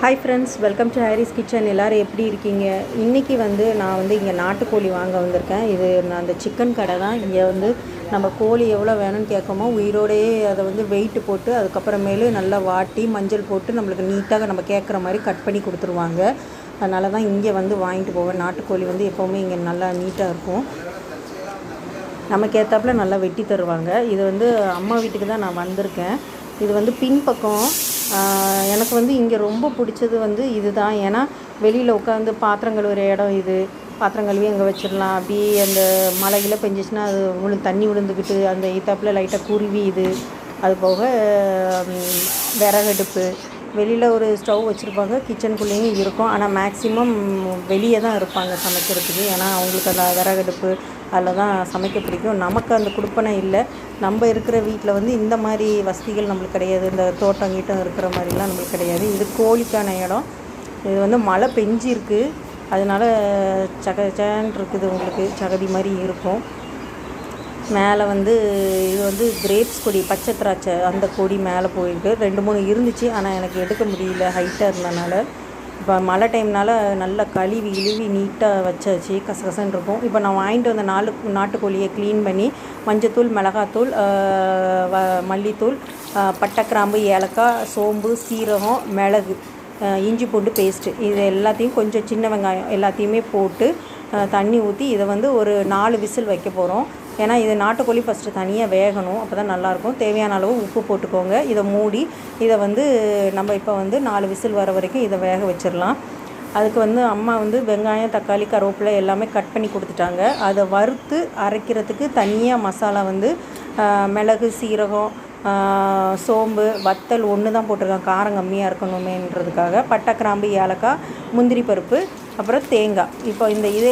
Hi friends, welcome to Harris kitchen. எல்லோரும் எப்படி இருக்கீங்க? இன்றைக்கி நான் இங்கே நாட்டுக்கோழி வாங்க வந்திருக்கேன். இது நான் அந்த சிக்கன் கடை தான். இங்கே நம்ம கோழி எவ்வளோ வேணும்னு கேட்கமோ உயிரோடையே அதை வெயிட்டு போட்டு அதுக்கப்புறமேலு நல்லா வாட்டி மஞ்சள் போட்டு நம்மளுக்கு நீட்டாக நம்ம கேட்குற மாதிரி கட் பண்ணி கொடுத்துருவாங்க. அதனால தான் இங்கே வாங்கிட்டு போவேன். நாட்டுக்கோழி எப்போவுமே இங்கே நல்லா நீட்டாக இருக்கும். நமக்கு ஏற்றாப்புல நல்லா வெட்டி தருவாங்க. இது அம்மா வீட்டுக்கு தான் நான் வந்திருக்கேன். இது பின்பக்கம். எனக்கு இங்கே ரொம்ப பிடிச்சது இது தான். ஏன்னா வெளியில் உட்காந்து பாத்திரம் கழுவுற இடம் இது. பாத்திரம் கழுவி அங்கே வச்சிடலாம். அப்படியே அந்த மழையில் பெஞ்சிச்சுன்னா அது தண்ணி விழுந்துக்கிட்டு அந்த ஏத்தாப்பில் லைட்டாக குருவி இது. அது போக விறகடுப்பு, வெளியில் ஒரு ஸ்டவ் வச்சுருப்பாங்க, கிச்சனுக்குள்ளேயும் இருக்கும். ஆனால் மேக்ஸிமம் வெளியே தான் இருப்பாங்க சமைக்கிறதுக்கு. ஏன்னா அவங்களுக்கு அந்த விறகடுப்பு அதில் தான் சமைக்க பிடிக்கும். நமக்கு அந்த குடுப்பனை இல்லை. நம்ம இருக்கிற வீட்டில் இந்த மாதிரி வசதிகள் நம்மளுக்கு கிடையாது. இந்த தோட்டம் கீட்டம் இருக்கிற மாதிரிலாம் நம்மளுக்கு கிடையாது. இது கோழிக்கான இடம். இது மழை பெஞ்சிருக்கு, அதனால் சகஜான் இருக்குது. உங்களுக்கு சகதி மாதிரி இருக்கும். மேலே இது கிரேப்ஸ் கொடி, பச்சை திராட்சை அந்த கொடி மேலே போயிருக்கு. 2-3 இருந்துச்சு, ஆனால் எனக்கு எடுக்க முடியல ஹைட்டாக இருந்தனால. இப்போ மழை டைம்னால் நல்லா கழுவி நீட்டாக வச்சாச்சு. கசகசன்னு இருக்கும். இப்போ நான் வாங்கிட்டு வந்த நாட்டுக்கோழியை க்ளீன் பண்ணி மஞ்சத்தூள், மிளகாத்தூள், மல்லித்தூள், பட்டை, கிராம்பு, ஏலக்காய், சோம்பு, சீரகம், மிளகு, இஞ்சி பூண்டு பேஸ்ட்டு இது எல்லாத்தையும் கொஞ்சம் சின்ன வெங்காயம் எல்லாத்தையுமே போட்டு தண்ணி ஊற்றி இதை ஒரு 4 விசில் வைக்க போகிறோம். ஏன்னா இது நாட்டுக்கோழி ஃபஸ்ட்டு தனியாக வேகணும், அப்போ தான் நல்லாயிருக்கும். தேவையான அளவு உப்பு போட்டுக்கோங்க. இதை மூடி இதை நம்ம இப்போ 4 விசில் வர வரைக்கும் இதை வேக வச்சிடலாம். அதுக்கு அம்மா வெங்காயம், தக்காளி, கருவேப்பிலை எல்லாமே கட் பண்ணி கொடுத்துட்டாங்க. அதை வறுத்து அரைக்கிறதுக்கு தனியாக மசாலா மிளகு, சீரகம், சோம்பு, வத்தல் ஒன்று தான் போட்டிருக்காங்க, காரம் கம்மியாக இருக்கணுமேன்றதுக்காக. பட்டை, கிராம்பு, ஏலக்காய், முந்திரி பருப்பு, அப்புறம் தேங்காய். இப்போ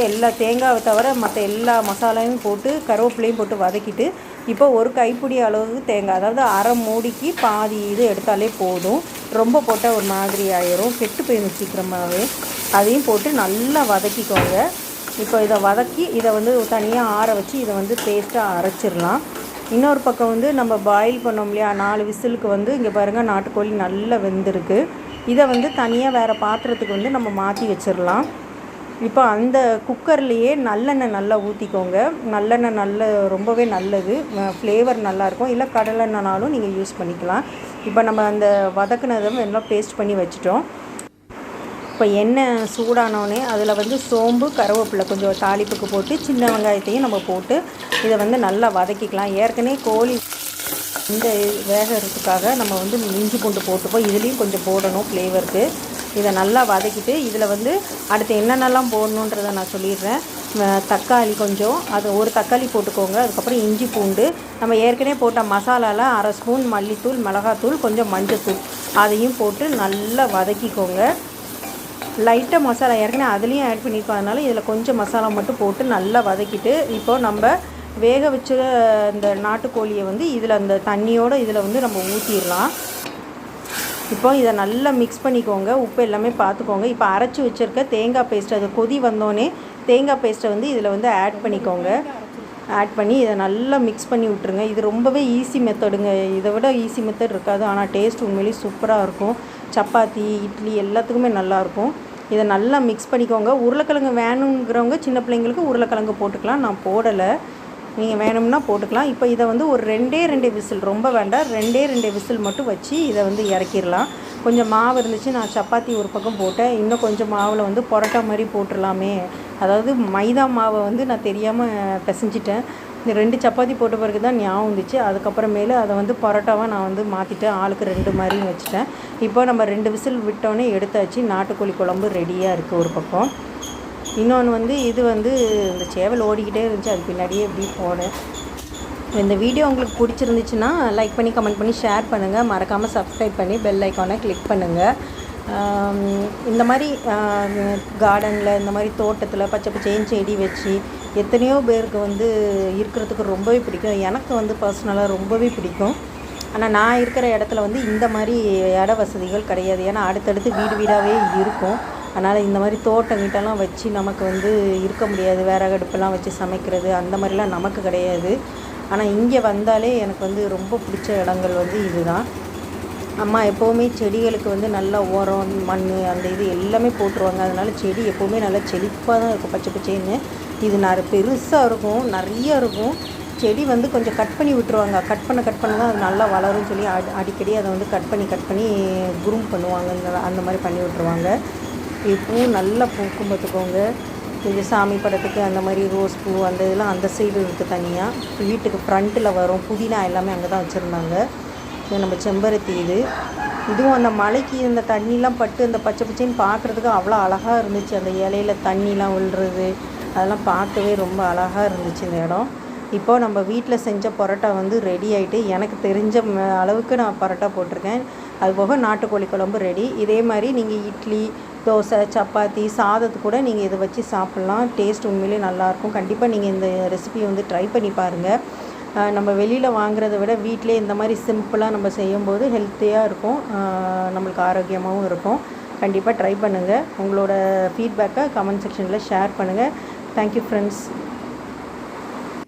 எல்லா தேங்காவை தவிர மற்ற எல்லா மசாலாவையும் போட்டு கருவேப்பிலையும் போட்டு வதக்கிட்டு இப்போ ஒரு கைப்பிடி அளவுக்கு தேங்காய், அதாவது அரை மூடிக்கு பாதி இது எடுத்தாலே போதும். ரொம்ப போட்டால் ஒரு மாதிரி ஆயிரும், கெட்டு போயிடும் சீக்கிரமாகவே. அதையும் போட்டு நல்லா வதக்கிக்கோங்க. இப்போ இதை வதக்கி இதை தனியாக ஆற வச்சு இதை பேஸ்ட்டாக அரைச்சிடலாம். இன்னொரு பக்கம் நம்ம பாயில் பண்ணோம் இல்லையா, 4 விசிலுக்கு இங்கே பாருங்கள் நாட்டுக்கோழி நல்லா வெந்திருக்கு. இதை தனியாக வேறு பாத்திரத்துக்கு நம்ம மாற்றி வச்சிடலாம். இப்போ அந்த குக்கர்லேயே நல்லெண்ணெய் நல்லா ஊற்றிக்கோங்க. நல்லெண்ணெய் ரொம்பவே நல்லது, ஃப்ளேவர் நல்லாயிருக்கும். இல்லை கடலெண்ணெய்னாலும் நீங்கள் யூஸ் பண்ணிக்கலாம். இப்போ நம்ம அந்த வதக்குனதை எல்லாம் பேஸ்ட் பண்ணி வச்சுட்டோம். இப்போ எண்ணெய் சூடானோடனே அதில் சோம்பு, கருவேப்பிலை கொஞ்சம் தாளிப்புக்கு போட்டு சின்ன வெங்காயத்தையும் நம்ம போட்டு இதை நல்லா வதக்கிக்கலாம். ஏற்கனவே கோழி வேகிறதுக்காக நம்ம இஞ்சி பூண்டு போட்டுப்போம். இதுலேயும் கொஞ்சம் போடணும் ஃப்ளேவருக்கு. இதை நல்லா வதக்கிட்டு இதில் அடுத்து என்னென்னலாம் போடணுன்றதை நான் சொல்லிடுறேன். தக்காளி கொஞ்சம், அது ஒரு தக்காளி போட்டுக்கோங்க. அதுக்கப்புறம் இஞ்சி பூண்டு, நம்ம ஏற்கனவே போட்ட மசாலாவில் அரை ஸ்பூன் மல்லித்தூள், மிளகாத்தூள், கொஞ்சம் மஞ்சத்தூள் அதையும் போட்டு நல்லா வதக்கிக்கோங்க. லைட்டாக மசாலா ஏற்கனவே அதுலேயும் ஆட் பண்ணியிருக்கோம், அதனால் இதில் கொஞ்சம் மசாலா மட்டும் போட்டு நல்லா வதக்கிட்டு இப்போது நம்ம வேக வச்ச இந்த நாட்டுக்கோழியை இதில் அந்த தண்ணியோடு இதில் நம்ம ஊற்றிடலாம். இப்போ இதை நல்லா மிக்ஸ் பண்ணிக்கோங்க. உப்பு எல்லாமே பார்த்துக்கோங்க. இப்போ அரைச்சி வச்சுருக்க தேங்காய் பேஸ்ட், அது கொதி வந்தோடனே தேங்காய் பேஸ்ட்டை இதில் ஆட் பண்ணிக்கோங்க. ஆட் பண்ணி இதை நல்லா மிக்ஸ் பண்ணி விட்டுருங்க. இது ரொம்பவே ஈஸி மெத்தடுங்க. இதை விட ஈஸி மெத்தட் இருக்காது. ஆனால் டேஸ்ட் உண்மையிலேயே சூப்பராக இருக்கும். சப்பாத்தி, இட்லி எல்லாத்துக்குமே நல்லாயிருக்கும். இதை நல்லா மிக்ஸ் பண்ணிக்கோங்க. உருளைக்கிழங்கு வேணுங்கிறவங்க சின்ன பிள்ளைங்களுக்கு உருளைக்கிழங்கு போட்டுக்கலாம். நான் போடலை, நீங்கள் வேணும்னா போட்டுக்கலாம். இப்போ இதை ஒரு 2 விசில், ரொம்ப வேண்டாம், 2 விசில் மட்டும் வச்சு இதை இறக்கிடலாம். கொஞ்சம் மாவு இருந்துச்சு, நான் சப்பாத்தி ஒரு பக்கம் போட்டேன். இன்னும் கொஞ்சம் மாவில் பரோட்டா மாதிரி போட்டுடலாமே, அதாவது மைதா மாவை நான் தெரியாமல் பிசைஞ்சிட்டேன். இந்த 2 சப்பாத்தி போட்ட பிறகு தான் ஞாபகம் வந்துச்சு. அதுக்கப்புறமேலு அதை பரோட்டாவாக நான் மாற்றிட்டேன். ஆளுக்கு 2 மாதிரியும் வச்சுட்டேன். இப்போ நம்ம 2 விசில் விட்டோன்னே எடுத்தாச்சு. நாட்டுக்கோழி குழம்பு ரெடியாக இருக்குது ஒரு பக்கம். இன்னொன்று இது இந்த சேவல் ஓடிக்கிட்டே இருந்துச்சு, அது பின்னாடியே எப்படி போனேன். இந்த வீடியோ உங்களுக்கு பிடிச்சிருந்துச்சுன்னா லைக் பண்ணி, கமெண்ட் பண்ணி, ஷேர் பண்ணுங்கள். மறக்காமல் சப்ஸ்கிரைப் பண்ணி பெல் ஐக்கானை கிளிக் பண்ணுங்கள். இந்த மாதிரி கார்டனில், இந்த மாதிரி தோட்டத்தில் பச்சை பச்சையும் செடி வச்சு எத்தனையோ பேருக்கு இருக்கிறதுக்கு ரொம்பவே பிடிக்கும். எனக்கு பர்சனலாக ரொம்பவே பிடிக்கும். ஆனால் நான் இருக்கிற இடத்துல இந்த மாதிரி இட வசதிகள் கிடையாது. ஏன்னா அடுத்தடுத்து வீடாகவே இருக்கும். அதனால் இந்த மாதிரி தோட்டம் கிட்டலாம் வச்சு நமக்கு இருக்க முடியாது. விறகடுப்பெல்லாம் வச்சு சமைக்கிறது அந்த மாதிரிலாம் நமக்கு கிடையாது. ஆனால் இங்கே வந்தாலே எனக்கு வந்து ரொம்ப பிடிச்ச இடங்கள் வந்து இதுதான். அம்மா எப்போவுமே செடிகளுக்கு வந்து நல்லா உரம், மண் அந்த இது எல்லாமே போட்டுருவாங்க. அதனால் செடி எப்போவுமே நல்லா செழிப்பாக தான் இருக்கும், பச்சை பச்சைன்னு. இது பெருசாக இருக்கும், நிறைய இருக்கும். செடி வந்து கொஞ்சம் கட் பண்ணி விட்டுருவாங்க. கட் பண்ண தான் அது நல்லா வளரும்னு சொல்லி அடிக்கடி அதை வந்து கட் பண்ணி குரூம் பண்ணுவாங்க. அந்த மாதிரி பண்ணி விட்டுருவாங்க. இது பூ நல்லா பூக்கும் பார்த்துக்கோங்க. இது சாமி படத்துக்கு அந்த மாதிரி ரோஸ் பூ அந்த இதெல்லாம் அந்த சைடு இருக்குது தனியாக. வீட்டுக்கு ஃப்ரண்ட்டில் வரும். புதினா எல்லாமே அங்கே தான் வச்சுருந்தாங்க. இது நம்ம செம்பருத்தி. இதுவும் அந்த மலைக்கு இந்த தண்ணிலாம் பட்டு அந்த பச்சை பச்சைன்னு பார்க்குறதுக்கு அவ்வளோ அழகாக இருந்துச்சு. அந்த இலையில் தண்ணிலாம் விழுறது அதெல்லாம் பார்க்கவே ரொம்ப அழகாக இருந்துச்சு இந்த இடம். இப்போது நம்ம வீட்டில் செஞ்ச பரோட்டா வந்து ரெடி ஆகிட்டு, எனக்கு தெரிஞ்ச அளவுக்கு நான் பரோட்டா போட்டிருக்கேன். அதுபோக நாட்டுக்கோழி குழம்பு ரெடி. இதே மாதிரி நீங்கள் இட்லி, தோசை, சப்பாத்தி, சாதத்து கூட நீங்கள் இதை வச்சு சாப்பிட்லாம். டேஸ்ட் உண்மையிலே நல்லாயிருக்கும். கண்டிப்பாக நீங்கள் இந்த ரெசிபியை வந்து ட்ரை பண்ணி பாருங்கள். நம்ம வெளியில் வாங்குறத விட வீட்டிலே இந்த மாதிரி சிம்பிளாக நம்ம செய்யும்போது ஹெல்த்தியாக இருக்கும், நம்மளுக்கு ஆரோக்கியமாகவும் இருக்கும். கண்டிப்பாக ட்ரை பண்ணுங்கள். உங்களோட ஃபீட்பேக்கை கமெண்ட் செக்ஷனில் ஷேர் பண்ணுங்கள். Thank you friends.